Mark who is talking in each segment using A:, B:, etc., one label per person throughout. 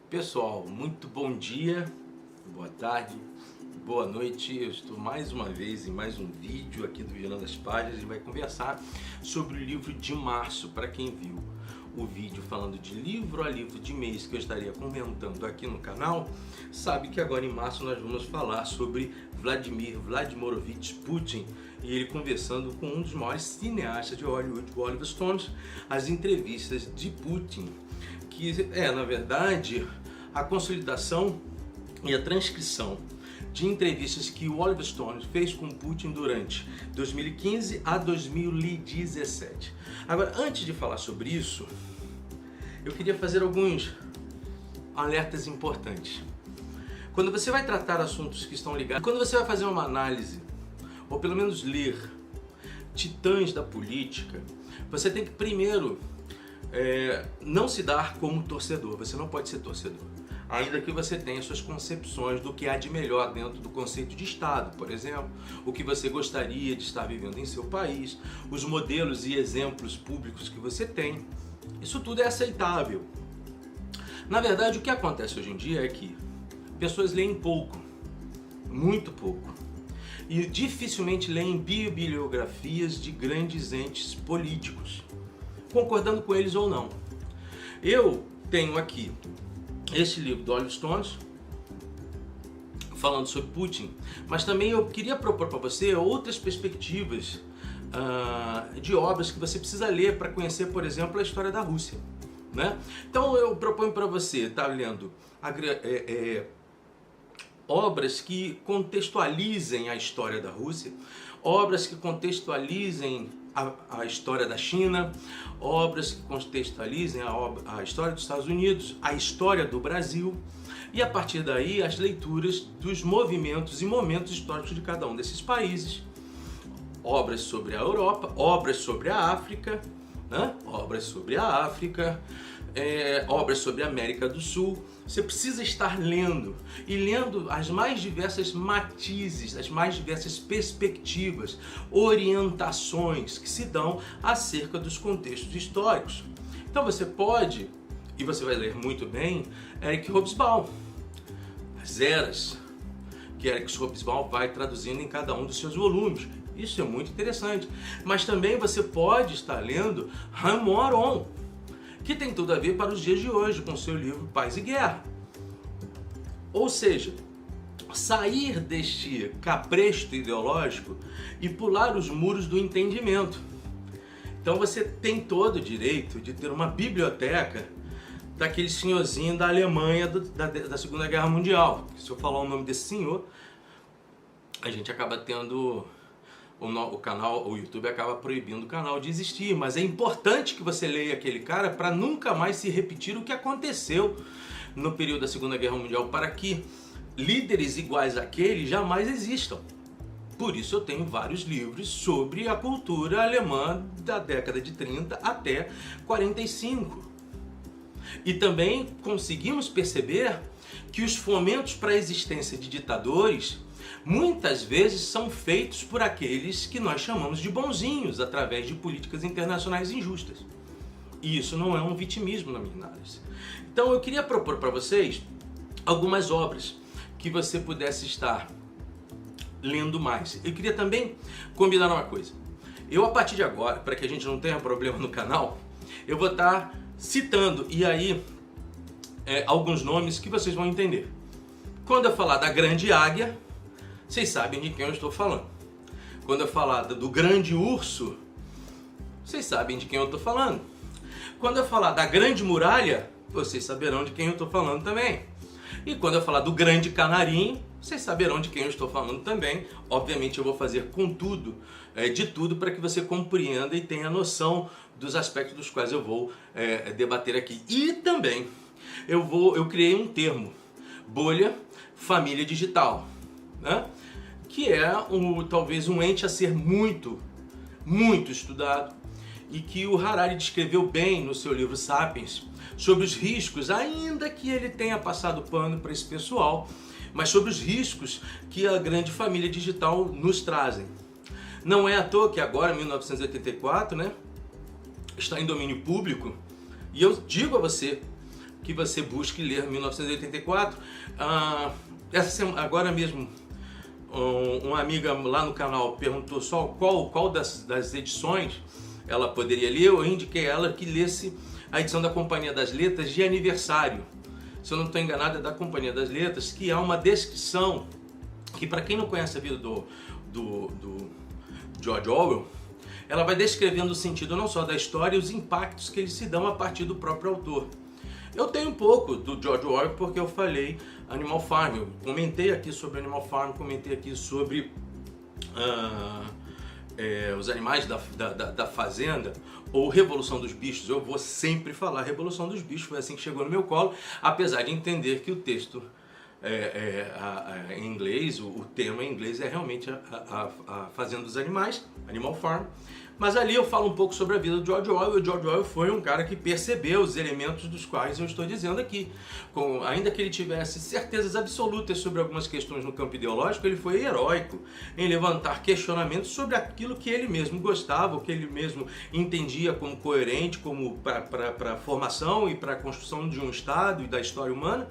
A: Pessoal, muito bom dia, boa tarde, boa noite. Eu estou mais uma vez em mais um vídeo aqui do Virando as Páginas. A gente vai conversar sobre o livro de março. Para quem viu o vídeo falando de livro a livro de mês que eu estaria comentando aqui no canal, sabe que agora em março nós vamos falar sobre Vladimir Vladimirovich Putin, e ele conversando com um dos maiores cineastas de Hollywood, o Oliver Stone, as entrevistas de Putin, que é, na verdade, a consolidação e a transcrição de entrevistas que o Oliver Stone fez com Putin durante 2015 a 2017. Agora, antes de falar sobre isso, eu queria fazer alguns alertas importantes. Quando você vai tratar assuntos que estão ligados, quando você vai fazer uma análise, ou pelo menos ler titãs da política, você tem que primeiro não se dar como torcedor. Você não pode ser torcedor, ainda que você tenha suas concepções do que há de melhor dentro do conceito de Estado, por exemplo, o que você gostaria de estar vivendo em seu país, os modelos e exemplos públicos que você tem. Isso tudo é aceitável. Na verdade, o que acontece hoje em dia é que pessoas leem pouco, muito pouco, e dificilmente leem bibliografias de grandes entes políticos, concordando com eles ou não. Eu tenho aqui este livro do Oliver Stone falando sobre Putin, mas também eu queria propor para você outras perspectivas de obras que você precisa ler para conhecer, por exemplo, a história da Rússia, né? Então eu proponho para você estar lendo obras que contextualizem a história da Rússia, obras que contextualizem a história da China, obras que contextualizem a história dos Estados Unidos, a história do Brasil, e a partir daí as leituras dos movimentos e momentos históricos de cada um desses países, obras sobre a Europa, obras sobre a África, né? Obras sobre a África, obras sobre a América do Sul. Você precisa estar lendo, e lendo as mais diversas matizes, as mais diversas perspectivas, orientações que se dão acerca dos contextos históricos. Então você pode, e você vai ler muito bem, Eric Hobsbawm, As Eras, que Eric Hobsbawm vai traduzindo em cada um dos seus volumes. Isso é muito interessante. Mas também você pode estar lendo Raymond Aron, que tem tudo a ver para os dias de hoje, com seu livro Paz e Guerra. Ou seja, sair deste cabresto ideológico e pular os muros do entendimento. Então você tem todo o direito de ter uma biblioteca daquele senhorzinho da Alemanha da Segunda Guerra Mundial. Se eu falar o nome desse senhor, a gente acaba tendo... o YouTube acaba proibindo o canal de existir, mas é importante que você leia aquele cara para nunca mais se repetir o que aconteceu no período da Segunda Guerra Mundial, para que líderes iguais àquele jamais existam. Por isso eu tenho vários livros sobre a cultura alemã da década de 30 até 45. E também conseguimos perceber que os fomentos para a existência de ditadores muitas vezes são feitos por aqueles que nós chamamos de bonzinhos, através de políticas internacionais injustas. E isso não é um vitimismo na minha análise. Então eu queria propor para vocês algumas obras que você pudesse estar lendo mais. Eu queria também combinar uma coisa. Eu, a partir de agora, para que a gente não tenha problema no canal, eu vou estar citando, e aí, alguns nomes que vocês vão entender. Quando eu falar da Grande Águia, vocês sabem de quem eu estou falando. Quando eu falar do Grande Urso, vocês sabem de quem eu estou falando. Quando eu falar da Grande Muralha, vocês saberão de quem eu estou falando também. E quando eu falar do Grande Canarinho, vocês saberão de quem eu estou falando também. Obviamente eu vou fazer com tudo, de tudo, para que você compreenda e tenha noção dos aspectos dos quais eu vou debater aqui. E também eu criei um termo, bolha família digital, né? Que é talvez um ente a ser muito estudado, e que o Harari descreveu bem no seu livro Sapiens, sobre os riscos, ainda que ele tenha passado pano para esse pessoal, mas sobre os riscos que a grande família digital nos trazem. Não é à toa que agora, 1984, né, está em domínio público, e eu digo a você que você busque ler 1984. Agora mesmo, uma amiga lá no canal perguntou só qual das edições ela poderia ler. Eu indiquei a ela que lesse a edição da Companhia das Letras de aniversário. Se eu não estou enganado, é da Companhia das Letras, que há uma descrição que, para quem não conhece a vida do George Orwell, ela vai descrevendo o sentido não só da história e os impactos que eles se dão a partir do próprio autor. Eu tenho um pouco do George Orwell porque eu falei Animal Farm, eu comentei aqui sobre Animal Farm, comentei aqui sobre os animais da fazenda, ou Revolução dos Bichos. Eu vou sempre falar Revolução dos Bichos, foi assim que chegou no meu colo, apesar de entender que o texto em inglês, o tema em inglês é realmente a Fazenda dos Animais, Animal Farm. Mas ali eu falo um pouco sobre a vida do George Orwell. O George Orwell foi um cara que percebeu os elementos dos quais eu estou dizendo aqui. Ainda que ele tivesse certezas absolutas sobre algumas questões no campo ideológico, ele foi heróico em levantar questionamentos sobre aquilo que ele mesmo gostava, o que ele mesmo entendia como coerente, como para a formação e para a construção de um Estado e da história humana.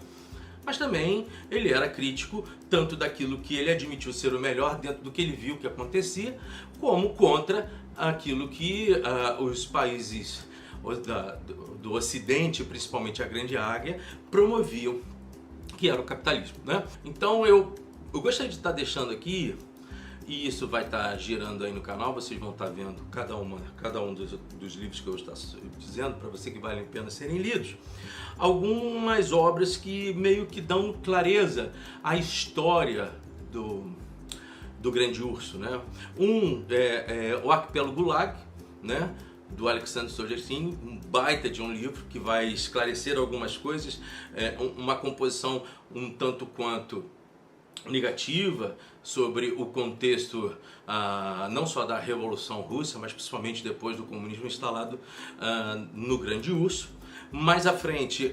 A: Mas também ele era crítico tanto daquilo que ele admitiu ser o melhor dentro do que ele viu que acontecia, como contra aquilo que os países do Ocidente, principalmente a Grande Águia, promoviam, que era o capitalismo, né? Então eu gostaria de estar deixando aqui, e isso vai estar girando aí no canal, vocês vão estar vendo cada um dos livros que eu estou dizendo, para você que vale a pena serem lidos. Algumas obras que meio que dão clareza à história do Grande Urso, né? O Arquipélago Gulag, né? Do Alexander Solzhenitsyn, um baita de um livro que vai esclarecer algumas coisas, uma composição um tanto quanto negativa sobre o contexto não só da Revolução Russa, mas principalmente depois do comunismo instalado no Grande Urso. Mais à frente,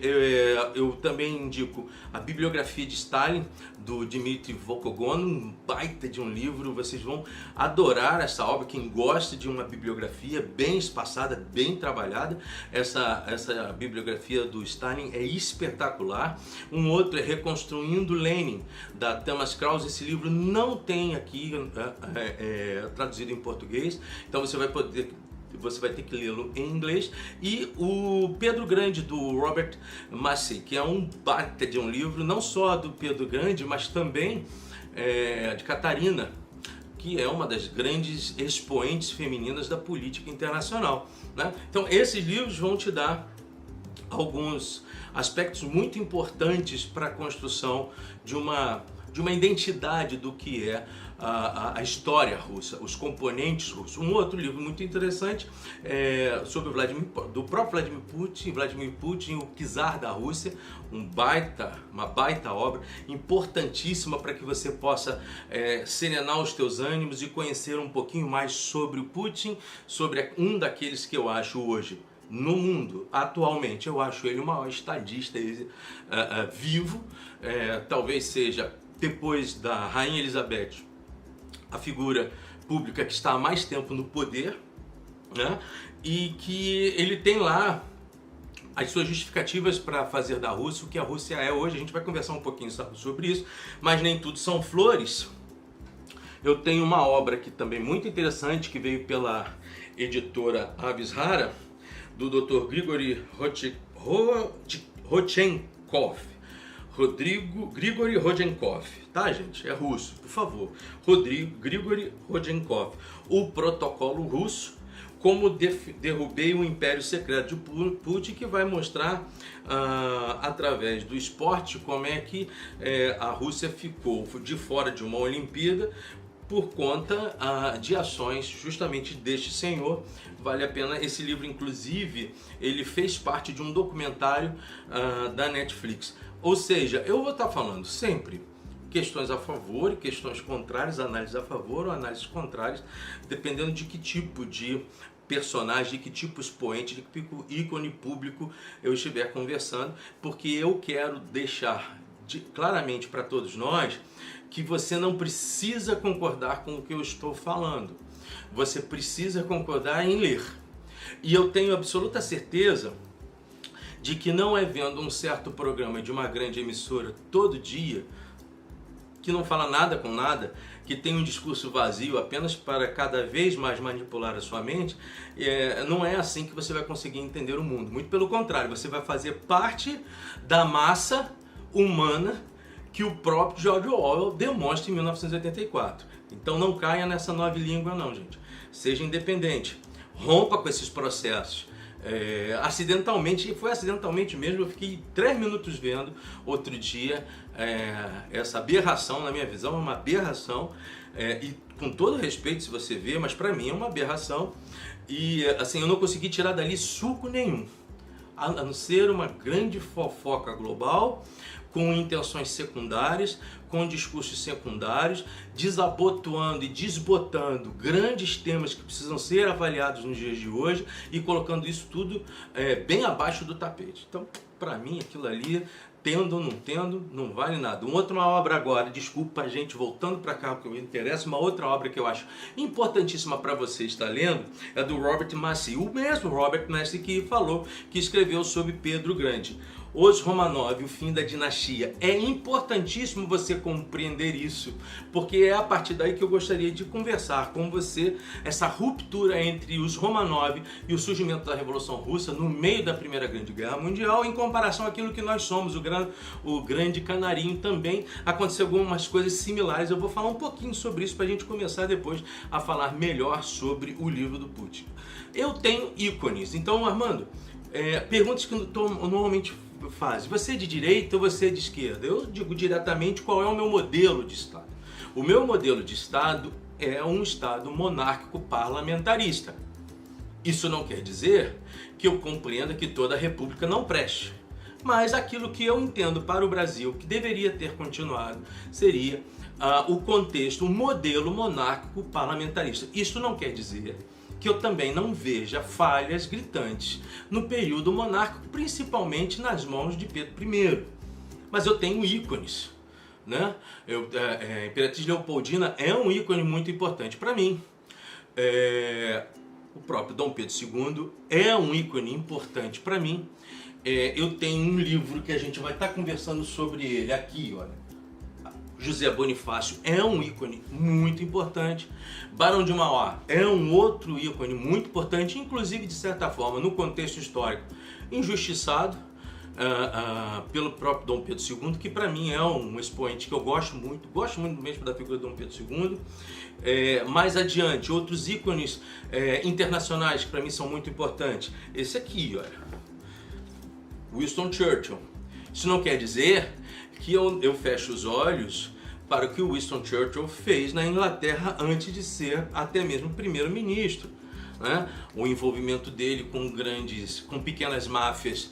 A: eu também indico a Bibliografia de Stalin, do Dmitry Volkogon, um baita de um livro. Vocês vão adorar essa obra. Quem gosta de uma bibliografia bem espaçada, bem trabalhada, essa bibliografia do Stalin é espetacular. Um outro é Reconstruindo Lenin, da Thomas Krause. Esse livro não tem aqui traduzido em português, então você vai ter que lê-lo em inglês. E o Pedro Grande, do Robert Massey, que é um baita de um livro, não só do Pedro Grande, mas também de Catarina, que é uma das grandes expoentes femininas da política internacional, né? Então esses livros vão te dar alguns aspectos muito importantes para a construção de uma identidade do que é a história russa, os componentes russos. Um outro livro muito interessante sobre do próprio Vladimir Putin, o czar da Rússia, uma baita obra, importantíssima para que você possa serenar os teus ânimos e conhecer um pouquinho mais sobre o Putin, sobre um daqueles que eu acho hoje, no mundo, atualmente, eu acho ele o maior estadista vivo. Talvez seja, depois da Rainha Elizabeth, a figura pública que está há mais tempo no poder, né? E que ele tem lá as suas justificativas para fazer da Rússia o que a Rússia é hoje. A gente vai conversar um pouquinho sobre isso, mas nem tudo são flores. Eu tenho uma obra aqui também muito interessante, que veio pela editora Avishara, do Dr. Grigory Rodchenkov. Grigory Rodchenkov, tá, gente? É russo, por favor. Grigory Rodchenkov. O Protocolo Russo, como derrubei o Império Secreto de Putin, que vai mostrar através do esporte como é que a Rússia ficou de fora de uma Olimpíada por conta de ações justamente deste senhor. Vale a pena. Esse livro, inclusive, ele fez parte de um documentário da Netflix. Ou seja, eu vou estar falando sempre questões a favor e questões contrárias, análise a favor ou análises contrárias, dependendo de que tipo de personagem, de que tipo expoente, de que ícone público eu estiver conversando, porque eu quero deixar claramente para todos nós que você não precisa concordar com o que eu estou falando. Você precisa concordar em ler. E eu tenho absoluta certeza de que não é vendo um certo programa de uma grande emissora todo dia, que não fala nada com nada, que tem um discurso vazio apenas para cada vez mais manipular a sua mente, não é assim que você vai conseguir entender o mundo. Muito pelo contrário, você vai fazer parte da massa humana que o próprio George Orwell demonstra em 1984. Então não caia nessa nova língua não, gente. Seja independente, rompa com esses processos. Acidentalmente, e foi acidentalmente mesmo, eu fiquei 3 minutos vendo outro dia essa aberração, na minha visão é uma aberração, e com todo respeito se você vê, mas para mim é uma aberração, e assim, eu não consegui tirar dali suco nenhum, a não ser uma grande fofoca global, com intenções secundárias, com discursos secundários, desabotoando e desbotando grandes temas que precisam ser avaliados nos dias de hoje e colocando isso tudo bem abaixo do tapete. Então, para mim, aquilo ali, tendo ou não tendo, não vale nada. Uma obra agora, desculpa gente, voltando para cá, porque me interessa, uma outra obra que eu acho importantíssima para você estar lendo, é do Robert Massie, o mesmo Robert Massie que falou, que escreveu sobre Pedro o Grande. Os Romanov, o fim da dinastia. É importantíssimo você compreender isso, porque é a partir daí que eu gostaria de conversar com você, essa ruptura entre os Romanov e o surgimento da Revolução Russa no meio da Primeira Grande Guerra Mundial, em comparação àquilo que nós somos, o grande canarinho também. Aconteceu algumas coisas similares, eu vou falar um pouquinho sobre isso para a gente começar depois a falar melhor sobre o livro do Putin. Eu tenho ícones, então Armando, perguntas que normalmente faz. Você é de direita ou você é de esquerda? Eu digo diretamente qual é o meu modelo de Estado. O meu modelo de Estado é um Estado monárquico parlamentarista. Isso não quer dizer que eu compreenda que toda república não preste. Mas aquilo que eu entendo para o Brasil, que deveria ter continuado, seria o contexto, o modelo monárquico parlamentarista. Isso não quer dizer que eu também não veja falhas gritantes no período monárquico, principalmente nas mãos de Pedro I. Mas eu tenho ícones, né? A Imperatriz Leopoldina é um ícone muito importante para mim. O próprio Dom Pedro II é um ícone importante para mim. Eu tenho um livro que a gente vai estar conversando sobre ele aqui, olha. José Bonifácio é um ícone muito importante. Barão de Mauá é um outro ícone muito importante, inclusive de certa forma, no contexto histórico, injustiçado pelo próprio Dom Pedro II, que para mim é um expoente que eu gosto muito mesmo da figura de Dom Pedro II. Mais adiante, outros ícones internacionais que para mim são muito importantes. Esse aqui, olha, Winston Churchill. Isso não quer dizer que eu fecho os olhos para o que o Winston Churchill fez na Inglaterra antes de ser até mesmo primeiro-ministro, né? O envolvimento dele com pequenas máfias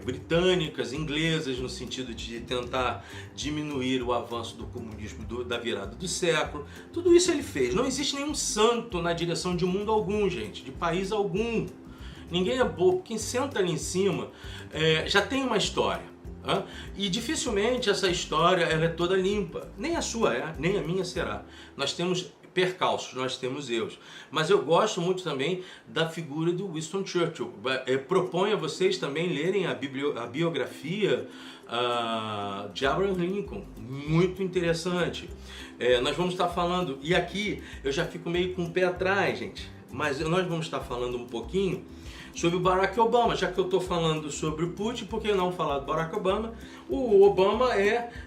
A: britânicas, inglesas, no sentido de tentar diminuir o avanço do comunismo da virada do século. Tudo isso ele fez. Não existe nenhum santo na direção de mundo algum, gente, de país algum. Ninguém é bobo. Quem senta ali em cima já tem uma história. E dificilmente essa história ela é toda limpa. Nem a sua nem a minha será. Nós temos percalços, nós temos erros. Mas eu gosto muito também da figura do Winston Churchill. Proponho a vocês também lerem a biografia de Abraham Lincoln. Muito interessante. Nós vamos estar falando, e aqui eu já fico meio com o pé atrás, gente, mas nós vamos estar falando um pouquinho sobre o Barack Obama, já que eu estou falando sobre o Putin, por que não falar do Barack Obama? O Obama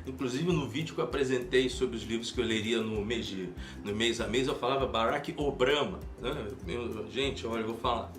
A: inclusive no vídeo que eu apresentei sobre os livros que eu leria no mês a mês, eu falava Barack Obama, né? Gente, olha, eu vou falar,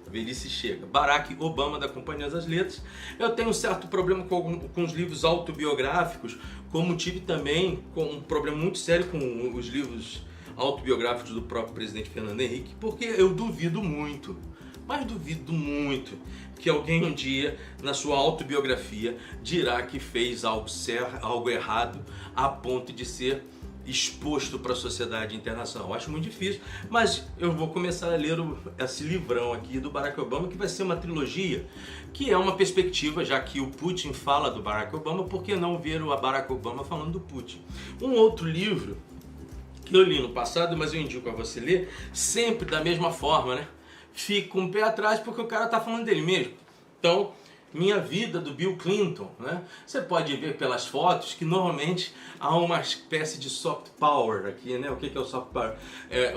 A: a velhice chega. Barack Obama, da Companhia das Letras. Eu tenho um certo problema com os livros autobiográficos, como tive também um problema muito sério com os livros autobiográficos do próprio presidente Fernando Henrique, porque eu duvido muito, mas duvido muito que alguém um dia, na sua autobiografia, dirá que fez algo errado a ponto de ser exposto para a sociedade internacional. Eu acho muito difícil, mas eu vou começar a ler esse livrão aqui do Barack Obama, que vai ser uma trilogia, que é uma perspectiva, já que o Putin fala do Barack Obama, por que não ver o Barack Obama falando do Putin? Um outro livro que eu li no passado, mas eu indico a você ler, sempre da mesma forma, né? Fica um pé atrás porque o cara tá falando dele mesmo. Então, Minha Vida, do Bill Clinton, né? Você pode ver pelas fotos que normalmente há uma espécie de soft power aqui, né? O que é o soft power?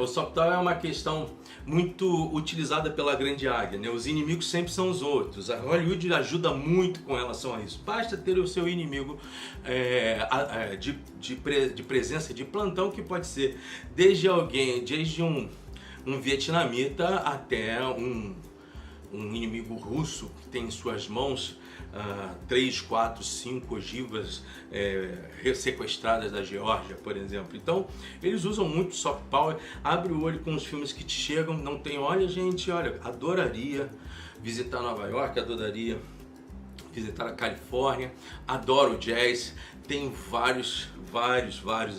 A: O soft power é uma questão muito utilizada pela grande águia, né? Os inimigos sempre são os outros. A Hollywood ajuda muito com relação a isso. Basta ter o seu inimigo de presença de plantão, que pode ser desde um vietnamita até um inimigo russo que tem em suas mãos 3, 4, 5 ogivas sequestradas da Geórgia, por exemplo. Então, eles usam muito soft power. Abre o olho com os filmes que te chegam. Não tem, olha gente, olha, adoraria visitar Nova York, adoraria visitar a Califórnia, adoro jazz. Tem vários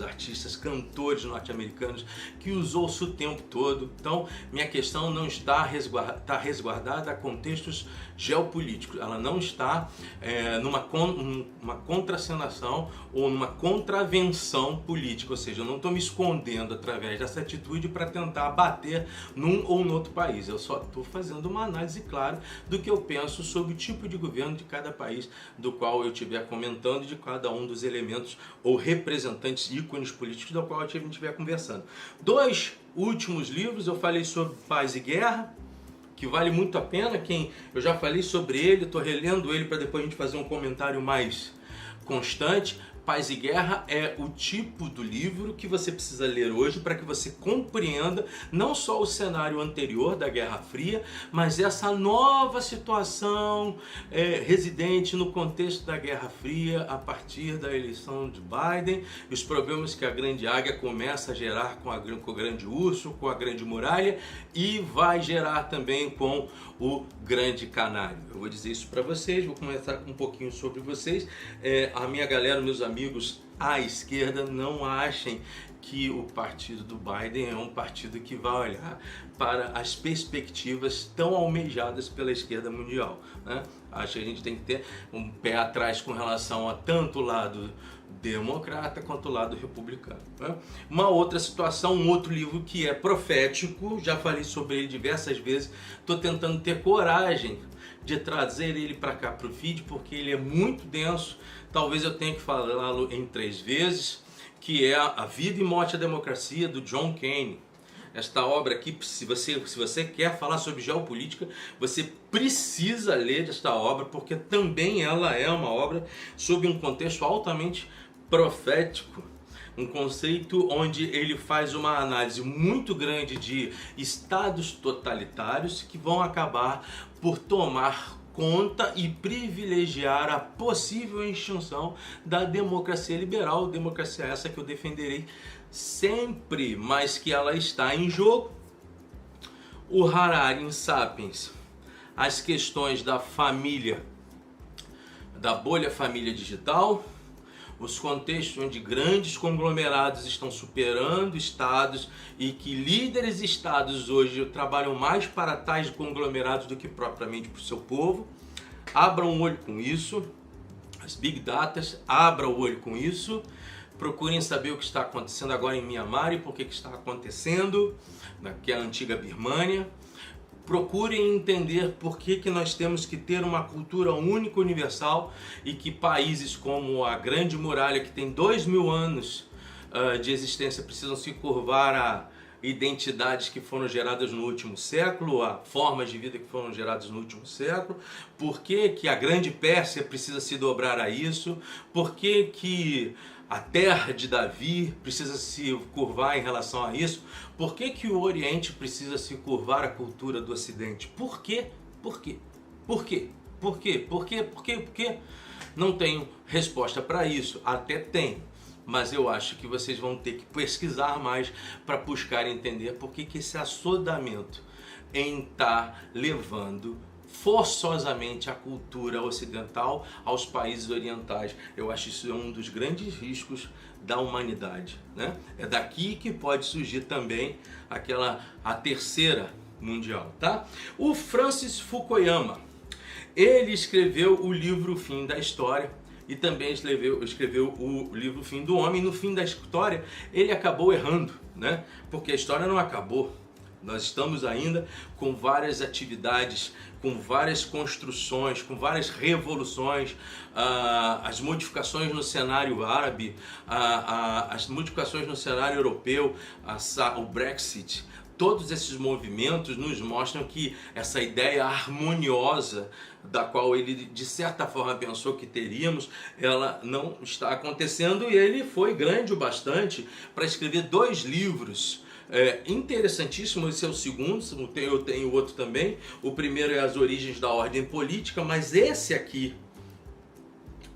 A: artistas, cantores norte-americanos que os ouço o tempo todo. Então, minha questão não está resguardada a contextos geopolíticos. Ela não está numa contracenação ou numa contravenção política. Ou seja, eu não estou me escondendo através dessa atitude para tentar bater num ou no outro país. Eu só estou fazendo uma análise clara do que eu penso sobre o tipo de governo de cada país do qual eu estiver comentando, de cada um dos elementos ou representantes, ícones políticos do qual a gente estiver conversando. 2 últimos livros, eu falei sobre Paz e Guerra, que vale muito a pena. Eu já falei sobre ele, estou relendo ele para depois a gente fazer um comentário mais constante. Paz e Guerra é o tipo do livro que você precisa ler hoje para que você compreenda não só o cenário anterior da Guerra Fria, mas essa nova situação residente no contexto da Guerra Fria a partir da eleição de Biden e os problemas que a grande águia começa a gerar com o grande urso, com a grande muralha e vai gerar também com o grande canário. Eu vou dizer isso para vocês, vou começar com um pouquinho sobre vocês. A minha galera, meus amigos à esquerda, não achem que o partido do Biden é um partido que vai olhar para as perspectivas tão almejadas pela esquerda mundial, né? Acho que a gente tem que ter um pé atrás com relação a tanto o lado democrata quanto o lado republicano, né? Uma outra situação, um outro livro que é profético, já falei sobre ele diversas vezes, estou tentando ter coragem de trazer ele para cá para o feed, porque ele é muito denso. Talvez eu tenha que falá-lo em 3 vezes, que é A Vida e Morte da Democracia, do John Kane. Esta obra aqui, se você quer falar sobre geopolítica, você precisa ler esta obra, porque também ela é uma obra sob um contexto altamente profético, um conceito onde ele faz uma análise muito grande de estados totalitários que vão acabar por tomar conta e privilegiar a possível extinção da democracia liberal, democracia essa que eu defenderei sempre, mas que ela está em jogo. O Harari em Sapiens, as questões da família, da bolha família digital, os contextos onde grandes conglomerados estão superando estados e que líderes estados hoje trabalham mais para tais conglomerados do que propriamente para o seu povo. Abram um olho com isso. As Big Datas, abram o olho com isso. Procurem saber o que está acontecendo agora em Myanmar e por que está acontecendo, que é a antiga Birmânia. Procurem entender por que nós temos que ter uma cultura única, universal, e que países como a Grande Muralha, que tem 2000 anos de existência, precisam se curvar a identidades que foram geradas no último século, a formas de vida que foram geradas no último século. Por que a Grande Pérsia precisa se dobrar a isso? Por que a terra de Davi precisa se curvar em relação a isso? Por que o Oriente precisa se curvar à cultura do Ocidente? Por quê? Por quê? Por quê? Por quê? Por quê? Por quê? Por quê? Não tenho resposta para isso. Até tenho, mas eu acho que vocês vão ter que pesquisar mais para buscar entender por que esse assodamento em estar levando forçosamente a cultura ocidental aos países orientais. Eu acho isso um dos grandes riscos da humanidade, né? É daqui que pode surgir também a terceira mundial, tá? O Francis Fukuyama, ele escreveu o livro O Fim da História e também escreveu o livro O Fim do Homem. No fim da história ele acabou errando, né? Porque a história não acabou. Nós estamos ainda com várias atividades, com várias construções, com várias revoluções, as modificações no cenário árabe, as modificações no cenário europeu, o Brexit. Todos esses movimentos nos mostram que essa ideia harmoniosa da qual ele de certa forma pensou que teríamos, ela não está acontecendo, e ele foi grande o bastante para escrever 2 livros interessantíssimo. Esse é o segundo, eu tenho outro também. O primeiro é As Origens da Ordem Política, mas esse aqui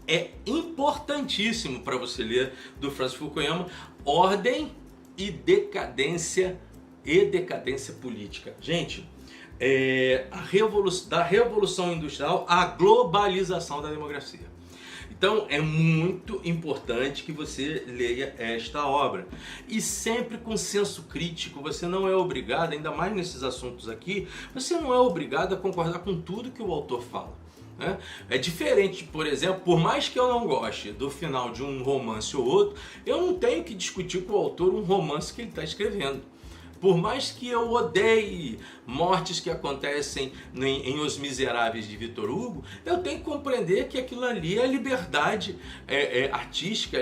A: é importantíssimo para você ler, do Francis Fukuyama, Ordem e Decadência Política. Gente, da Revolução Industrial à globalização da democracia. Então é muito importante que você leia esta obra. E sempre com senso crítico. Você não é obrigado, ainda mais nesses assuntos aqui, você não é obrigado a concordar com tudo que o autor fala. É diferente, por exemplo, por mais que eu não goste do final de um romance ou outro, eu não tenho que discutir com o autor um romance que ele está escrevendo. Por mais que eu odeie mortes que acontecem em Os Miseráveis de Victor Hugo, eu tenho que compreender que aquilo ali é liberdade artística,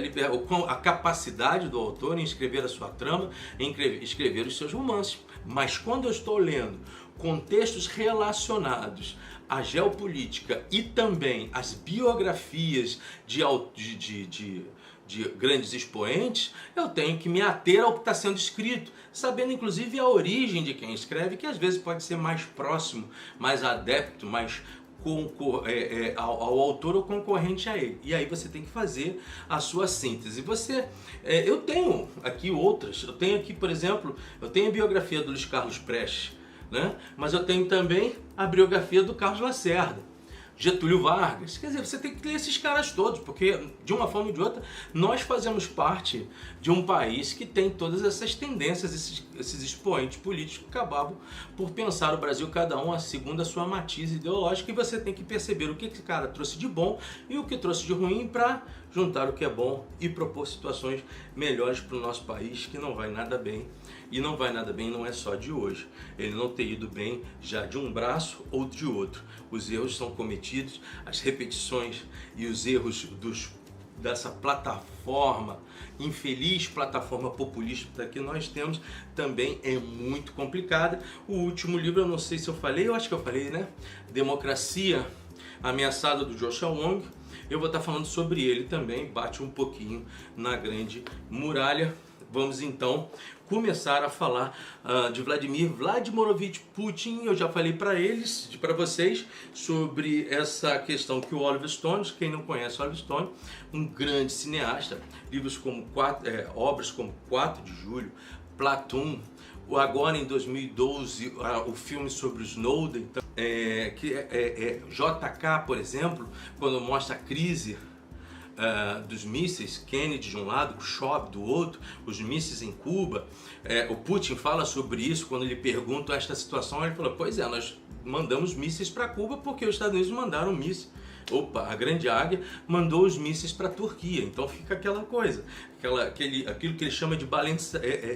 A: a capacidade do autor em escrever a sua trama, em escrever os seus romances. Mas quando eu estou lendo contextos relacionados à geopolítica e também às biografias de grandes expoentes, eu tenho que me ater ao que está sendo escrito, sabendo inclusive a origem de quem escreve, que às vezes pode ser mais próximo, mais adepto, mais ao autor ou concorrente a ele. E aí você tem que fazer a sua síntese. Eu tenho aqui outras, eu tenho aqui, por exemplo, eu tenho a biografia do Luiz Carlos Prestes, né? Mas eu tenho também a biografia do Carlos Lacerda, Getúlio Vargas. Quer dizer, você tem que ler esses caras todos, porque de uma forma ou de outra nós fazemos parte de um país que tem todas essas tendências, esses expoentes políticos que acabavam por pensar o Brasil cada um segundo a sua matiz ideológica, e você tem que perceber o que esse cara trouxe de bom e o que trouxe de ruim para juntar o que é bom e propor situações melhores para o nosso país, que não vai nada bem. E não vai nada bem não é só de hoje. Ele não ter ido bem já de um braço ou de outro. Os erros são cometidos, as repetições e os erros dessa plataforma, infeliz plataforma populista que nós temos, também é muito complicada. O último livro, eu não sei se eu falei, eu acho que eu falei, né? Democracia Ameaçada, do Joshua Wong. Eu vou estar falando sobre ele também, bate um pouquinho na Grande Muralha. Vamos então começar a falar de Vladimir Vladimirovich Putin. Eu já falei para vocês sobre essa questão que o Oliver Stone, quem não conhece o Oliver Stone, um grande cineasta, obras como 4 de Julho, Platoon, agora em 2012 o filme sobre o Snowden, JK, por exemplo, quando mostra a crise dos mísseis, Kennedy de um lado, Khrushchev do outro, os mísseis em Cuba. O Putin fala sobre isso quando lhe perguntam esta situação. Ele falou: pois é, nós mandamos mísseis para Cuba porque os Estados Unidos mandaram mísseis. A Grande Águia mandou os mísseis para a Turquia. Então fica aquela coisa, aquilo que ele chama de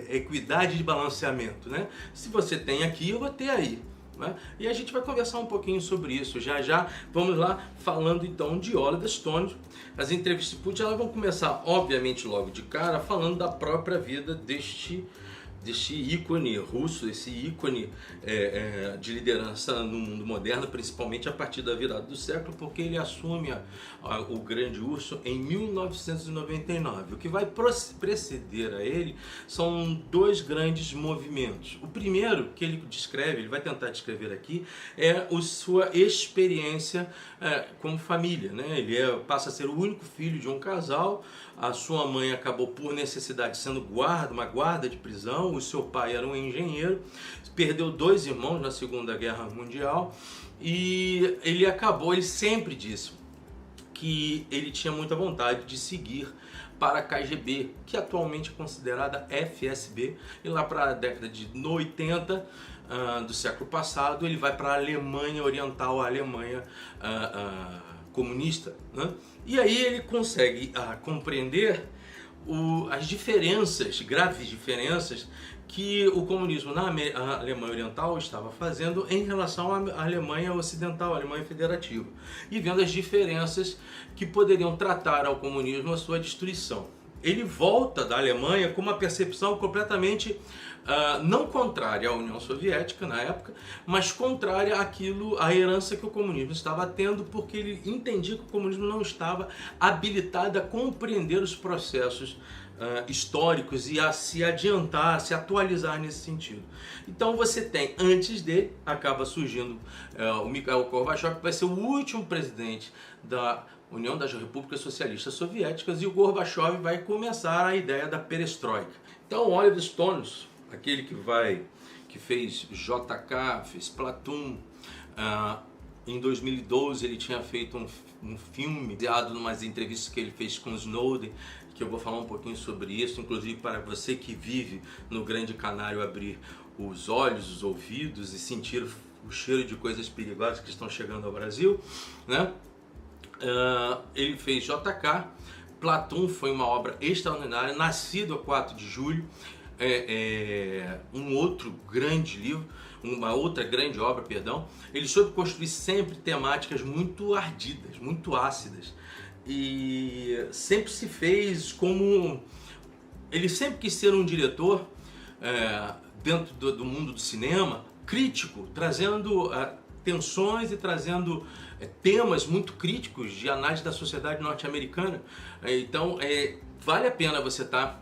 A: equidade de balanceamento, né? Se você tem aqui, eu vou ter aí. Né? E a gente vai conversar um pouquinho sobre isso. Já vamos lá, falando então de Oliver Stone. As entrevistas de Putin, elas vão começar, obviamente, logo de cara, falando da própria vida deste ícone russo, esse ícone de liderança no mundo moderno, principalmente a partir da virada do século, porque ele assume o Grande Urso em 1999. O que vai preceder a ele são 2 grandes movimentos. O primeiro que ele descreve, ele vai tentar descrever aqui, é a sua experiência como família, né? Ele passa a ser o único filho de um casal A sua mãe acabou por necessidade sendo uma guarda de prisão. O seu pai era um engenheiro, perdeu 2 irmãos na Segunda Guerra Mundial e ele sempre disse que ele tinha muita vontade de seguir para a KGB, que atualmente é considerada FSB, e lá para a década de 80 do século passado ele vai para a Alemanha Oriental, a Alemanha comunista, né? E aí ele consegue compreender as diferenças, graves diferenças, que o comunismo na Alemanha Oriental estava fazendo em relação à Alemanha Ocidental, à Alemanha Federativa, e vendo as diferenças que poderiam tratar ao comunismo a sua destruição. Ele volta da Alemanha com uma percepção completamente não contrária à União Soviética na época, mas contrária à herança que o comunismo estava tendo, porque ele entendia que o comunismo não estava habilitado a compreender os processos históricos e a se adiantar, a se atualizar nesse sentido. Então você tem, antes dele, acaba surgindo o Mikhail Gorbachev, que vai ser o último presidente da União das Repúblicas Socialistas Soviéticas, e o Gorbachev vai começar a ideia da perestroika. Então Oliver Stone, aquele que fez JK, fez Platoon, em 2012 ele tinha feito um filme baseado em umas entrevistas que ele fez com Snowden, que eu vou falar um pouquinho sobre isso, inclusive para você que vive no Grande Canário abrir os olhos, os ouvidos e sentir o cheiro de coisas perigosas que estão chegando ao Brasil, né? Ele fez JK. Platoon foi uma obra extraordinária, nascido a 4 de julho, um outro grande livro, uma outra grande obra, perdão. Ele soube construir sempre temáticas muito ardidas, muito ácidas, e sempre se fez como... Ele sempre quis ser um diretor dentro do mundo do cinema, crítico, trazendo tensões e trazendo temas muito críticos de análise da sociedade norte-americana. Então vale a pena você estar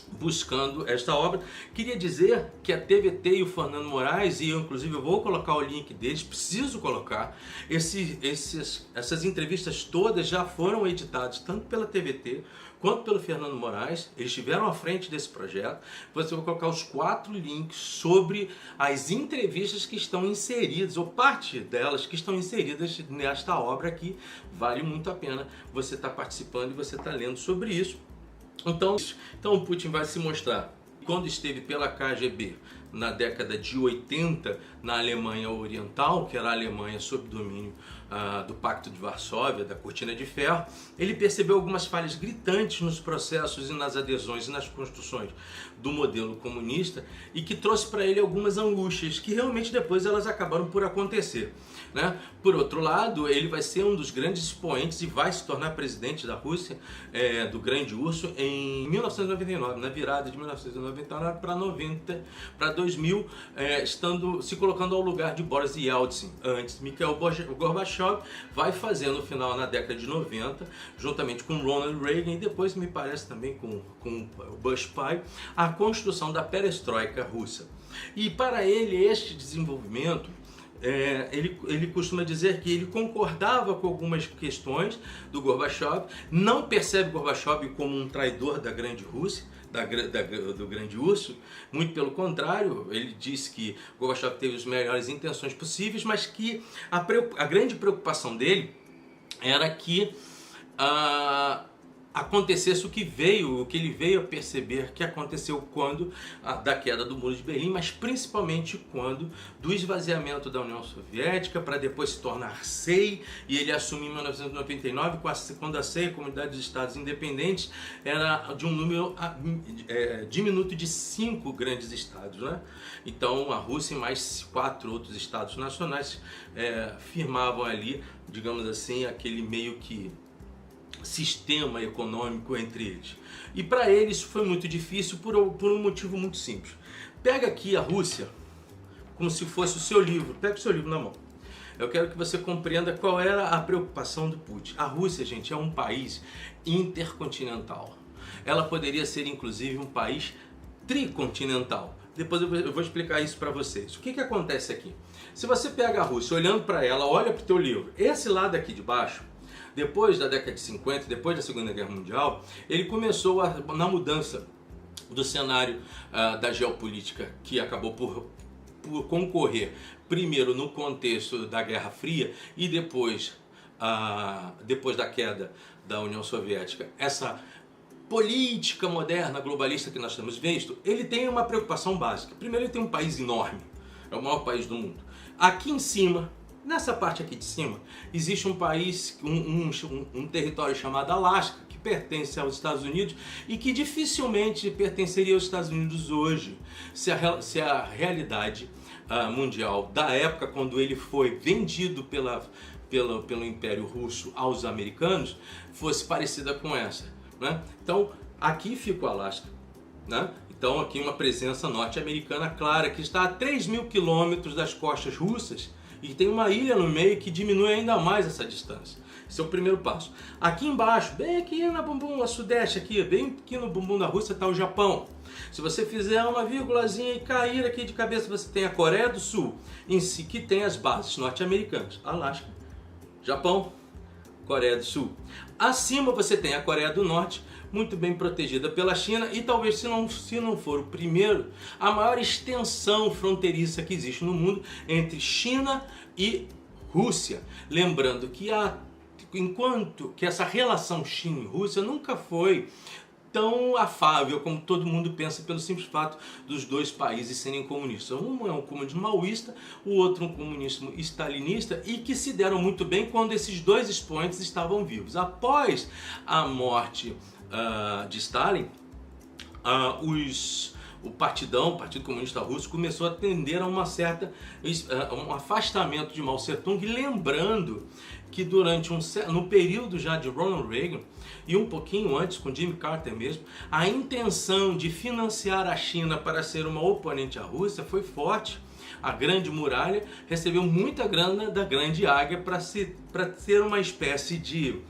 A: buscando esta obra. Queria dizer que a TVT e o Fernando Moraes, e eu inclusive eu vou colocar o link deles, preciso colocar, essas entrevistas todas já foram editadas tanto pela TVT quanto pelo Fernando Moraes. Eles estiveram à frente desse projeto. Você vai colocar os 4 links sobre as entrevistas que estão inseridas, ou parte delas que estão inseridas nesta obra aqui. Vale muito a pena você estar participando e você estar lendo sobre isso. Então o Putin vai se mostrar, quando esteve pela KGB na década de 80 na Alemanha Oriental, que era a Alemanha sob domínio do Pacto de Varsóvia, da Cortina de Ferro, ele percebeu algumas falhas gritantes nos processos e nas adesões e nas construções do modelo comunista, e que trouxe para ele algumas angústias que realmente depois elas acabaram por acontecer, né? Por outro lado, ele vai ser um dos grandes expoentes e vai se tornar presidente da Rússia, do Grande Urso, em 1999, na virada de 1999 para 2000, se colocando ao lugar de Boris Yeltsin. Antes, Mikhail Gorbachev vai fazer no final, na década de 90, juntamente com Ronald Reagan e depois, me parece, também com o Bush pai, a construção da perestroika russa. E para ele, este desenvolvimento, ele costuma dizer que ele concordava com algumas questões do Gorbachev, não percebe Gorbachev como um traidor da grande Rússia, do Grande Urso. Muito pelo contrário, ele disse que Gorbachev teve as melhores intenções possíveis, mas que a grande preocupação dele era que acontecesse o que ele veio a perceber que aconteceu quando da queda do Muro de Berlim, mas principalmente quando do esvaziamento da União Soviética para depois se tornar SEI, e ele assumiu em 1999, quando a SEI, a Comunidade dos Estados Independentes, era de um número diminuto de 5 grandes estados, né? Então a Rússia e mais 4 outros estados nacionais firmavam ali, digamos assim, aquele meio que sistema econômico entre eles. E para ele isso foi muito difícil por um motivo muito simples. Pega aqui a Rússia como se fosse o seu livro. Pega o seu livro na mão. Eu quero que você compreenda qual era a preocupação do Putin. A Rússia, gente, é um país intercontinental. Ela poderia ser inclusive um país tricontinental. Depois eu vou explicar isso para vocês. O que acontece aqui? Se você pega a Rússia olhando para ela, olha para o teu livro, esse lado aqui de baixo depois da década de 50, depois da Segunda Guerra Mundial, ele começou na mudança do cenário da geopolítica, que acabou por concorrer primeiro no contexto da Guerra Fria e depois da queda da União Soviética, essa política moderna globalista que nós temos visto, ele tem uma preocupação básica. Primeiro, ele tem um país enorme, é o maior país do mundo. Aqui em cima, nessa parte aqui de cima, existe um país, um território chamado Alasca, que pertence aos Estados Unidos e que dificilmente pertenceria aos Estados Unidos hoje, se a realidade mundial da época, quando ele foi vendido pelo Império Russo aos americanos, fosse parecida com essa, né? Então, aqui fica o Alasca, né? Então, aqui uma presença norte-americana clara, que está a 3.000 quilômetros das costas russas e tem uma ilha no meio que diminui ainda mais essa distância. Esse é o primeiro passo. Aqui embaixo, bem aqui na bumbum, a sudeste aqui, bem aqui no bumbum da Rússia está o Japão. Se você fizer uma vírgulazinha e cair aqui de cabeça, você tem a Coreia do Sul, em si, que tem as bases norte-americanas. Alasca, Japão, Coreia do Sul. Acima você tem a Coreia do Norte, muito bem protegida pela China e talvez, se não for o primeiro, a maior extensão fronteiriça que existe no mundo entre China e Rússia. Lembrando que enquanto que essa relação China e Rússia nunca foi tão afável como todo mundo pensa, pelo simples fato dos dois países serem comunistas. Um é um comunismo maoísta, o outro um comunismo stalinista, e que se deram muito bem quando esses dois expoentes estavam vivos. Após a morte de Stalin, o Partido Comunista Russo começou a tender a um afastamento de Mao Tse-tung, lembrando que no período já de Ronald Reagan e um pouquinho antes com Jimmy Carter mesmo, a intenção de financiar a China para ser uma oponente à Rússia foi forte. A Grande Muralha recebeu muita grana da Grande Águia para ser uma espécie de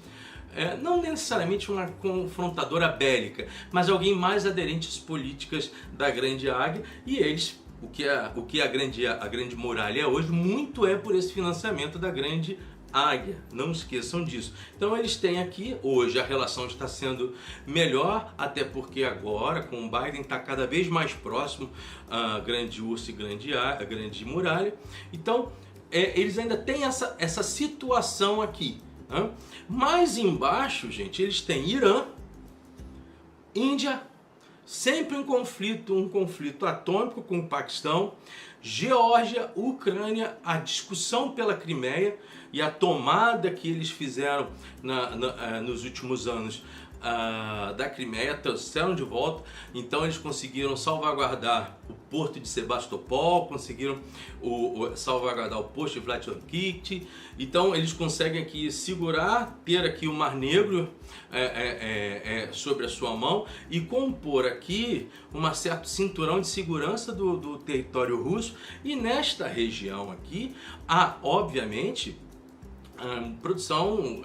A: não necessariamente uma confrontadora bélica, mas alguém mais aderente às políticas da Grande Águia, e eles, o que a Grande Muralha é hoje, muito é por esse financiamento da Grande Águia, não esqueçam disso. Então eles têm aqui, hoje a relação está sendo melhor, até porque agora com o Biden está cada vez mais próximo a Grande Urso e Grande Muralha. Então eles ainda têm essa situação aqui. Mais embaixo, gente, eles têm Irã, Índia, sempre um conflito atômico com o Paquistão, Geórgia, Ucrânia, a discussão pela Crimeia e a tomada que eles fizeram nos últimos anos da Crimeia, trouxeram de volta. Então eles conseguiram salvaguardar o porto de Sebastopol, conseguiram salvaguardar o porto de Vladivostok. Então eles conseguem aqui segurar, ter aqui o Mar Negro sobre a sua mão e compor aqui um certo cinturão de segurança do território russo. E nesta região aqui há, obviamente, produção,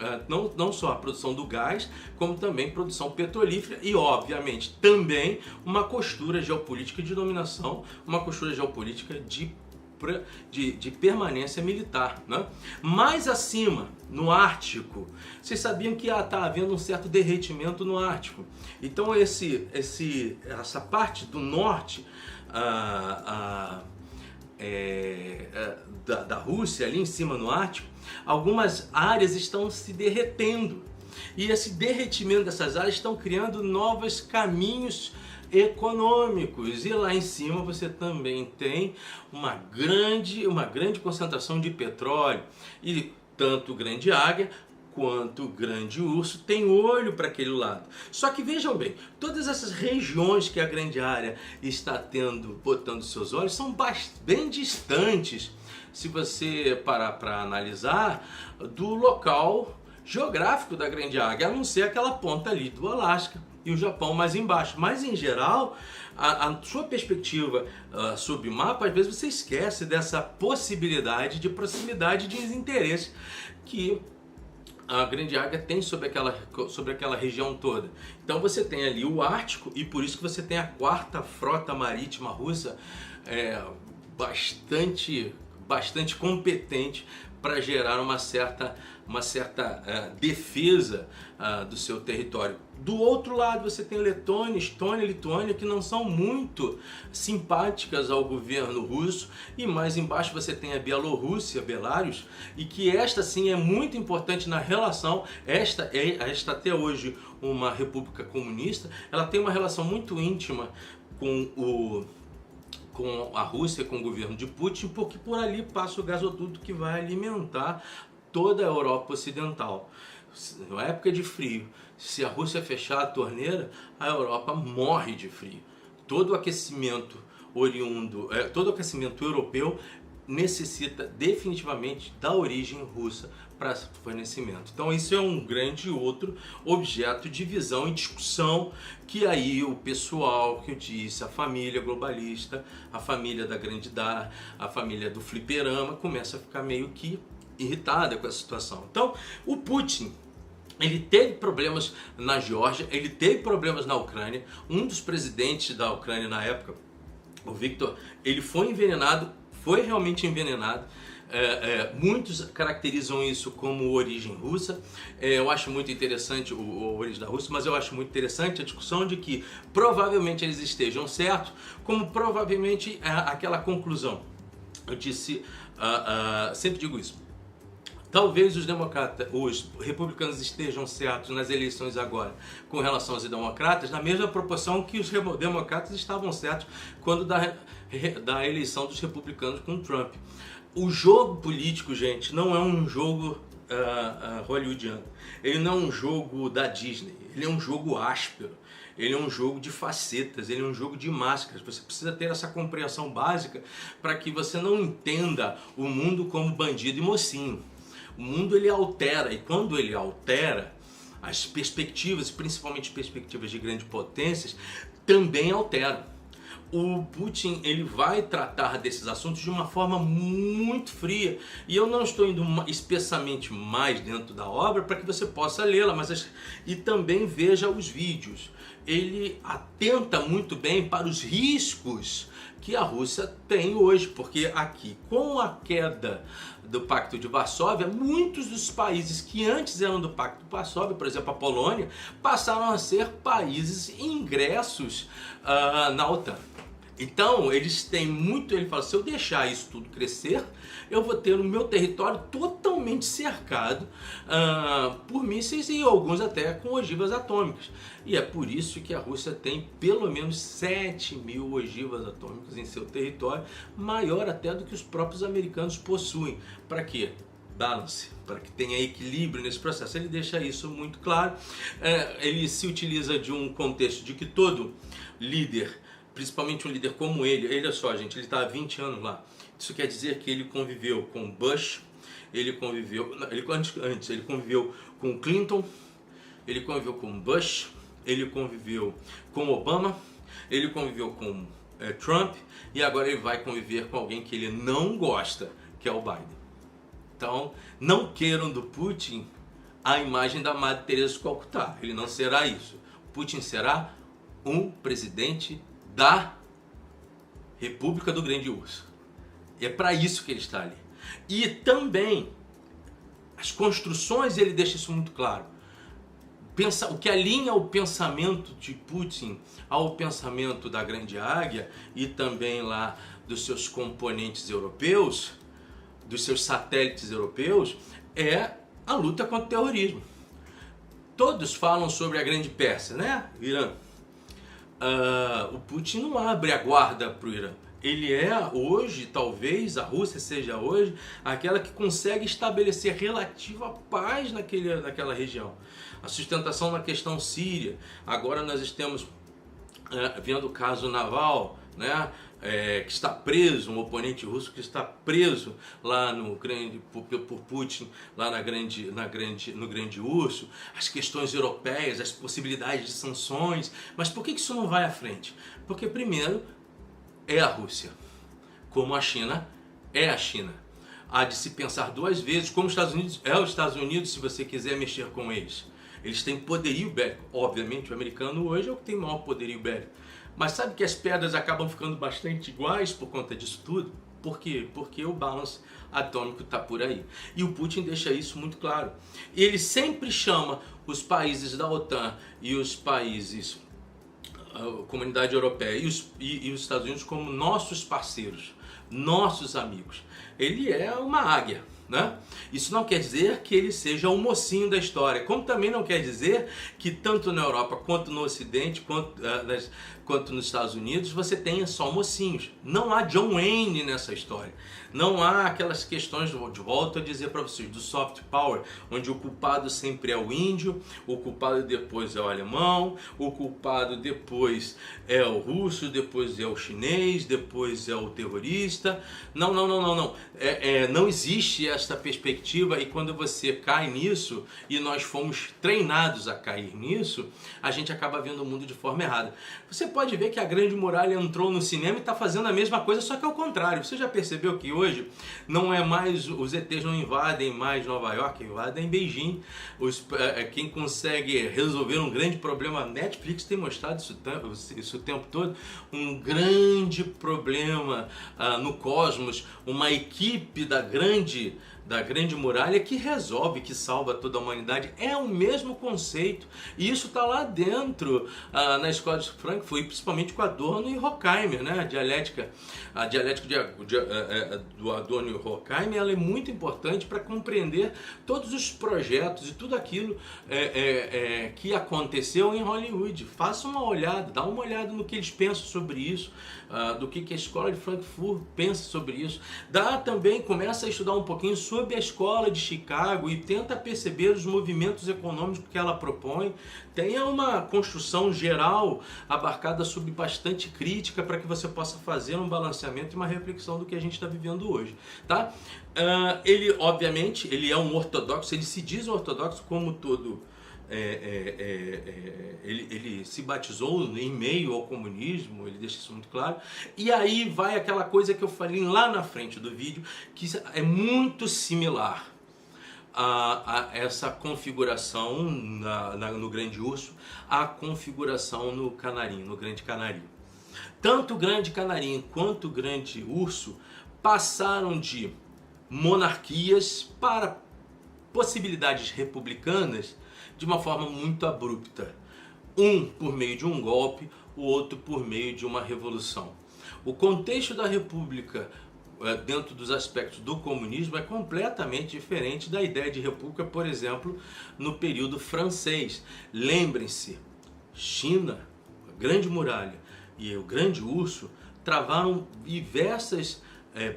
A: não só a produção do gás, como também produção petrolífera e, obviamente, também uma costura geopolítica de dominação, uma costura geopolítica de permanência militar, né? Mais acima, no Ártico, vocês sabiam que está havendo um certo derretimento no Ártico. Então essa parte do norte da Rússia, ali em cima no Ártico, algumas áreas estão se derretendo. E esse derretimento dessas áreas estão criando novos caminhos econômicos. E lá em cima você também tem uma grande concentração de petróleo. E tanto Grande Águia quanto o Grande Urso tem olho para aquele lado. Só que vejam bem, todas essas regiões que a Grande Área está botando seus olhos são bem distantes, se você parar para analisar, do local geográfico da Grande Águia, a não ser aquela ponta ali do Alasca e o Japão mais embaixo. Mas em geral, a sua perspectiva sobre o mapa, às vezes você esquece dessa possibilidade de proximidade de desinteresse que a Grande Águia tem sobre aquela região toda. Então você tem ali o Ártico, e por isso que você tem a 4ª Frota Marítima Russa, bastante competente para gerar uma certa defesa do seu território. Do outro lado você tem Letônia, Estônia e Lituânia, que não são muito simpáticas ao governo russo, e mais embaixo você tem a Bielorrússia, Belarus, e que esta sim é muito importante na relação, esta até hoje uma república comunista, ela tem uma relação muito íntima com a Rússia, com o governo de Putin, porque por ali passa o gasoduto que vai alimentar toda a Europa Ocidental. Na época de frio, se a Rússia fechar a torneira, a Europa morre de frio. Todo o aquecimento todo o aquecimento europeu necessita definitivamente da origem russa para fornecimento. Então isso é um grande outro objeto de visão e discussão que aí o pessoal que eu disse, a família globalista, a família da a família do fliperama começa a ficar meio que irritada com essa situação. Então o Putin, ele teve problemas na Geórgia, ele teve problemas na Ucrânia. Um dos presidentes da Ucrânia na época, o Viktor, ele foi envenenado, foi realmente envenenado. Muitos caracterizam isso como origem russa. Eu acho muito interessante a origem da Rússia, mas eu acho muito interessante a discussão de que provavelmente eles estejam certos, como provavelmente aquela conclusão. Eu disse, sempre digo isso. Talvez os republicanos estejam certos nas eleições agora com relação aos democratas, na mesma proporção que os democratas estavam certos quando da eleição dos republicanos com Trump. O jogo político, gente, não é um jogo hollywoodiano. Ele não é um jogo da Disney. Ele é um jogo áspero. Ele é um jogo de facetas, ele é um jogo de máscaras. Você precisa ter essa compreensão básica para que você não entenda o mundo como bandido e mocinho. O mundo ele altera, e quando ele altera, as perspectivas, principalmente perspectivas de grandes potências, também alteram. O Putin ele vai tratar desses assuntos de uma forma muito fria, e eu não estou indo espessamente mais dentro da obra para que você possa lê-la, e também veja os vídeos. Ele atenta muito bem para os riscos que a Rússia tem hoje, porque aqui, com a queda do Pacto de Varsóvia, muitos dos países que antes eram do Pacto de Varsóvia, por exemplo a Polônia, passaram a ser países ingressos na OTAN. Então eles têm muito, ele fala, se eu deixar isso tudo crescer, eu vou ter o meu território totalmente cercado por mísseis e alguns até com ogivas atômicas. E é por isso que a Rússia tem pelo menos 7.000 ogivas atômicas em seu território, maior até do que os próprios americanos possuem. Para quê? Balance, para que tenha equilíbrio nesse processo. Ele deixa isso muito claro. Ele se utiliza de um contexto de que todo líder, principalmente um líder como ele, olha só gente, ele está há 20 anos lá. Isso quer dizer que ele conviveu com Bush, ele conviveu com Clinton, ele conviveu com Bush, ele conviveu com Obama, ele conviveu com Trump, e agora ele vai conviver com alguém que ele não gosta, que é o Biden. Então, não queiram do Putin a imagem da Madre Teresa de Calcutá. Ele não será isso. Putin será um presidente da República do Grande Urso. E é para isso que ele está ali. E também, as construções, ele deixa isso muito claro. O que alinha o pensamento de Putin ao pensamento da Grande Águia e também lá dos seus componentes europeus, dos seus satélites europeus, é a luta contra o terrorismo. Todos falam sobre a Grande Pérsia, né? Irã. O Putin não abre a guarda para o Irã. Ele é hoje, talvez a Rússia seja hoje, aquela que consegue estabelecer relativa paz naquela região. A sustentação na questão síria. Agora nós estamos vendo o caso Naval, né? Que está preso, um oponente russo que está preso lá por Putin, lá no Grande Urso, as questões europeias, as possibilidades de sanções. Mas por que isso não vai à frente? Porque primeiro é a Rússia, como a China é a China. Há de se pensar duas vezes, como os Estados Unidos é os Estados Unidos, se você quiser mexer com eles. Eles têm poderio bélico. Obviamente o americano hoje é o que tem maior poderio bélico. Mas sabe que as pedras acabam ficando bastante iguais por conta disso tudo? Por quê? Porque o balance atômico está por aí. E o Putin deixa isso muito claro. Ele sempre chama os países da OTAN e os países, a Comunidade Europeia e os Estados Unidos como nossos parceiros, nossos amigos. Ele é uma águia, né? Isso não quer dizer que ele seja o mocinho da história, como também não quer dizer que tanto na Europa quanto no Ocidente, quanto nos Estados Unidos, você tenha só mocinhos. Não há John Wayne nessa história. Não há aquelas questões, de volta a dizer para vocês, do soft power, onde o culpado sempre é o índio, o culpado depois é o alemão, o culpado depois é o russo, depois é o chinês, depois é o terrorista. Não. Não existe essa perspectiva, e quando você cai nisso, e nós fomos treinados a cair nisso, a gente acaba vendo o mundo de forma errada. Você pode ver que a Grande Muralha entrou no cinema e está fazendo a mesma coisa, só que ao contrário. Você já percebeu que hoje não é mais, os ETs não invadem mais Nova York, invadem Beijing. Quem consegue resolver um grande problema, a Netflix tem mostrado isso o tempo todo, um grande problema no cosmos, uma equipe da grande muralha que resolve, que salva toda a humanidade. É o mesmo conceito, e isso está lá dentro na escola de Frankfurt, principalmente com Adorno e Horkheimer, né? A dialética do Adorno e Horkheimer, ela é muito importante para compreender todos os projetos e tudo aquilo que aconteceu em Hollywood. Faça uma olhada, dá uma olhada no que eles pensam sobre isso, do que a escola de Frankfurt pensa sobre isso. Começa a estudar um pouquinho sobre a escola de Chicago e tenta perceber os movimentos econômicos que ela propõe. Tenha uma construção geral abarcada sob bastante crítica para que você possa fazer um balanceamento e uma reflexão do que a gente está vivendo hoje, tá? Ele, obviamente, ele é um ortodoxo, ele se diz um ortodoxo como todo. Ele se batizou em meio ao comunismo, ele deixa isso muito claro. E aí vai aquela coisa que eu falei lá na frente do vídeo, que é muito similar a essa configuração no Grande Urso, a configuração no Canarinho, no Grande Canarinho. Tanto o Grande Canarinho quanto o Grande Urso passaram de monarquias para possibilidades republicanas de uma forma muito abrupta. Um por meio de um golpe, o outro por meio de uma revolução. O contexto da república, dentro dos aspectos do comunismo, é completamente diferente da ideia de república, por exemplo, no período francês. Lembrem-se, China, a Grande Muralha e o Grande Urso travaram diversas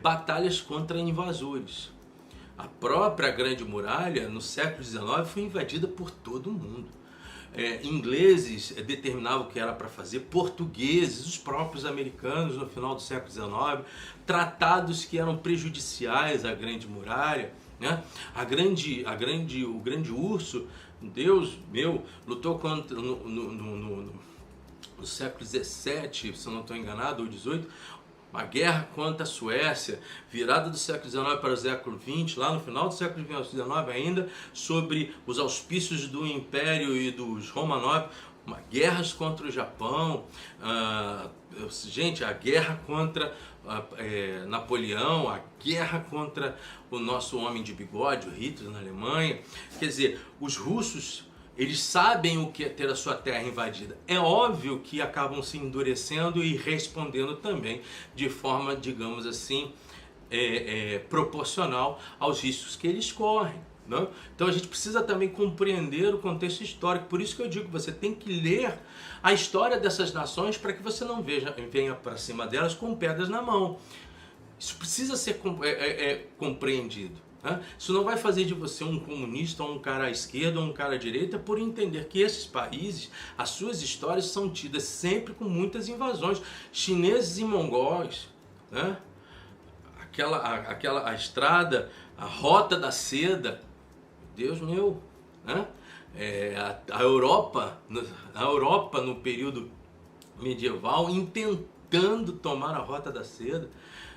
A: batalhas contra invasores. A própria Grande Muralha, no século XIX, foi invadida por todo mundo. Ingleses determinavam o que era para fazer, portugueses, os próprios americanos no final do século XIX, tratados que eram prejudiciais à Grande Muralha, né? O Grande Urso, Deus meu, lutou contra, no século XVII, se eu não estou enganado, ou XVIII, uma guerra contra a Suécia, virada do século XIX para o século XX, lá no final do século XIX ainda, sobre os auspícios do Império e dos Romanov, guerras contra o Japão, gente, a guerra contra Napoleão, a guerra contra o nosso homem de bigode, o Hitler, na Alemanha. Quer dizer, os russos, eles sabem o que é ter a sua terra invadida. É óbvio que acabam se endurecendo e respondendo também de forma, digamos assim, proporcional aos riscos que eles correm, né? Então a gente precisa também compreender o contexto histórico. Por isso que eu digo, você tem que ler a história dessas nações para que você não venha para cima delas com pedras na mão. Isso precisa ser compreendido. Isso não vai fazer de você um comunista, ou um cara à esquerda, ou um cara à direita, por entender que esses países, as suas histórias são tidas sempre com muitas invasões. Chineses e mongóis, né? A estrada, a rota da seda, Deus meu, né? A Europa no período medieval intentando tomar a rota da seda,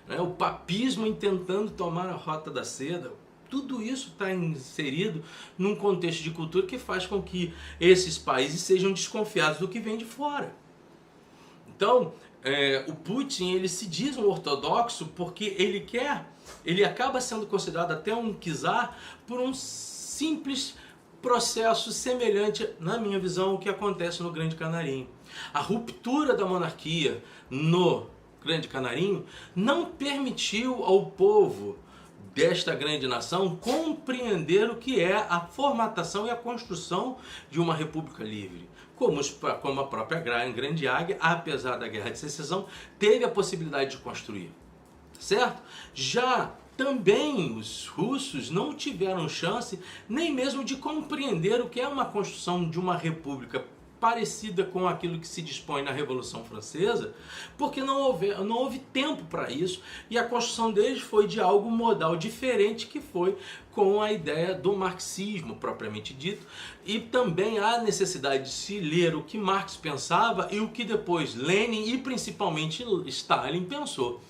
A: né? O papismo tentando tomar a rota da seda. Tudo isso está inserido num contexto de cultura que faz com que esses países sejam desconfiados do que vem de fora. Então, o Putin, ele se diz um ortodoxo porque ele acaba sendo considerado até um czar por um simples processo semelhante, na minha visão, ao que acontece no Grande Canarinho. A ruptura da monarquia no Grande Canarinho não permitiu ao povo desta grande nação compreender o que é a formatação e a construção de uma república livre. Como a própria Grande Águia, apesar da Guerra de Secessão, teve a possibilidade de construir. Certo? Já também os russos não tiveram chance nem mesmo de compreender o que é uma construção de uma república parecida com aquilo que se dispõe na Revolução Francesa, porque não houve tempo para isso, e a construção deles foi de algo modal diferente, que foi com a ideia do marxismo propriamente dito, e também a necessidade de se ler o que Marx pensava e o que depois Lenin e principalmente Stalin pensou.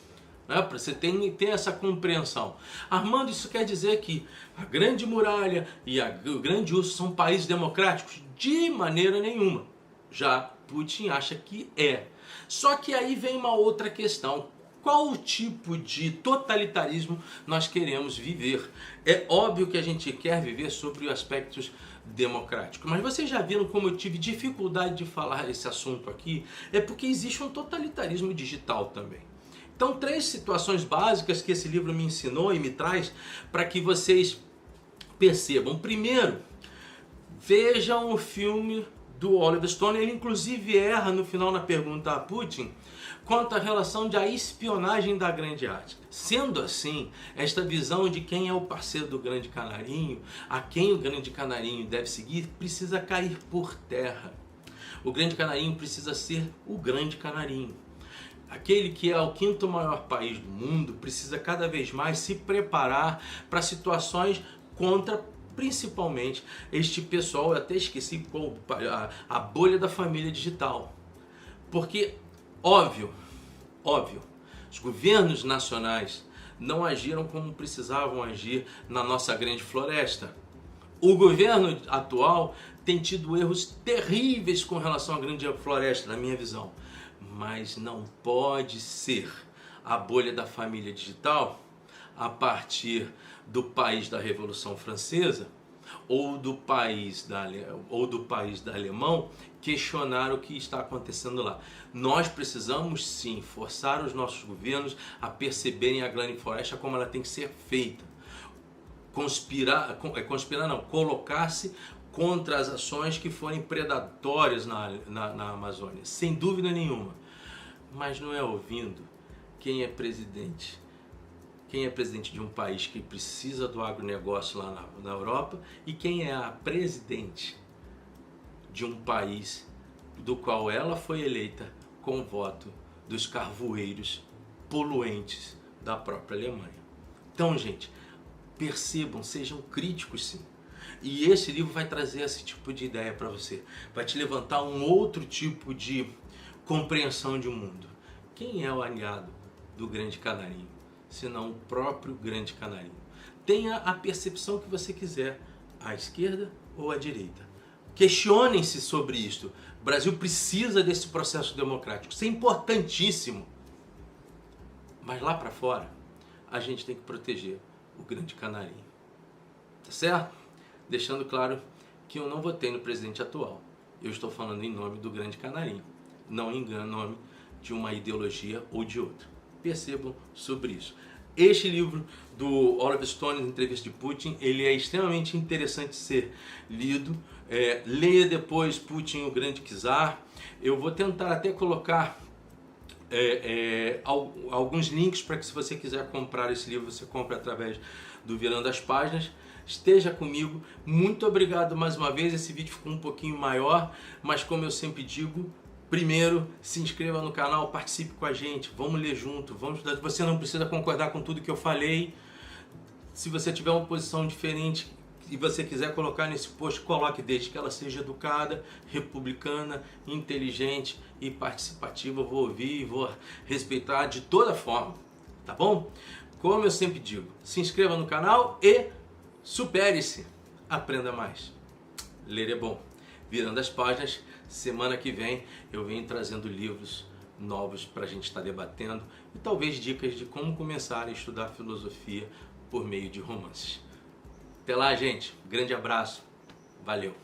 A: Para você ter essa compreensão. Armando, isso quer dizer que a Grande Muralha e o Grande Urso são países democráticos? De maneira nenhuma. Já Putin acha que é. Só que aí vem uma outra questão. Qual tipo de totalitarismo nós queremos viver? É óbvio que a gente quer viver sobre aspectos democráticos. Mas vocês já viram como eu tive dificuldade de falar esse assunto aqui? É porque existe um totalitarismo digital também. Então, 3 situações básicas que esse livro me ensinou e me traz para que vocês percebam. Primeiro, vejam o filme do Oliver Stone. Ele inclusive erra no final na pergunta a Putin quanto à relação da espionagem da Grande Ática. Sendo assim, esta visão de quem é o parceiro do Grande Canarinho, a quem o Grande Canarinho deve seguir, precisa cair por terra. O Grande Canarinho precisa ser o Grande Canarinho. Aquele que é o 5º maior país do mundo precisa cada vez mais se preparar para situações contra, principalmente, este pessoal, eu até esqueci qual, a bolha da família digital. Porque, óbvio, os governos nacionais não agiram como precisavam agir na nossa grande floresta. O governo atual tem tido erros terríveis com relação à grande floresta, na minha visão. Mas não pode ser a bolha da família digital a partir do país da Revolução Francesa ou do país da alemão questionar o que está acontecendo lá. Nós precisamos sim forçar os nossos governos a perceberem a grande floresta como ela tem que ser feita. Colocar-se contra as ações que forem predatórias na Amazônia, sem dúvida nenhuma. Mas não é ouvindo quem é presidente de um país que precisa do agronegócio lá na Europa e quem é a presidente de um país do qual ela foi eleita com o voto dos carvoeiros poluentes da própria Alemanha. Então, gente, percebam, sejam críticos sim. E esse livro vai trazer esse tipo de ideia para você. Vai te levantar um outro tipo de compreensão de mundo. Quem é o aliado do Grande Canarinho, senão o próprio Grande Canarinho? Tenha a percepção que você quiser, à esquerda ou à direita. Questionem-se sobre isto. O Brasil precisa desse processo democrático. Isso é importantíssimo. Mas lá para fora, a gente tem que proteger o Grande Canarinho. Tá certo? Deixando claro que eu não votei no presidente atual. Eu estou falando em nome do Grande Canarinho, não em nome de uma ideologia ou de outra. Percebam sobre isso. Este livro do Oliver Stone, Entrevista de Putin, ele é extremamente interessante de ser lido. Leia depois Putin, o Grande Czar. Eu vou tentar até colocar alguns links para que, se você quiser comprar esse livro, você compre através do Virando as Páginas. Esteja comigo. Muito obrigado mais uma vez. Esse vídeo ficou um pouquinho maior, mas como eu sempre digo, primeiro, se inscreva no canal, participe com a gente, vamos ler junto, você não precisa concordar com tudo que eu falei. Se você tiver uma posição diferente e você quiser colocar nesse post, coloque, desde que ela seja educada, republicana, inteligente e participativa. Eu vou ouvir e vou respeitar de toda forma, tá bom? Como eu sempre digo, se inscreva no canal e supere-se, aprenda mais. Ler é bom. Virando as Páginas, semana que vem eu venho trazendo livros novos para a gente estar debatendo e talvez dicas de como começar a estudar filosofia por meio de romances. Até lá, gente. Grande abraço. Valeu.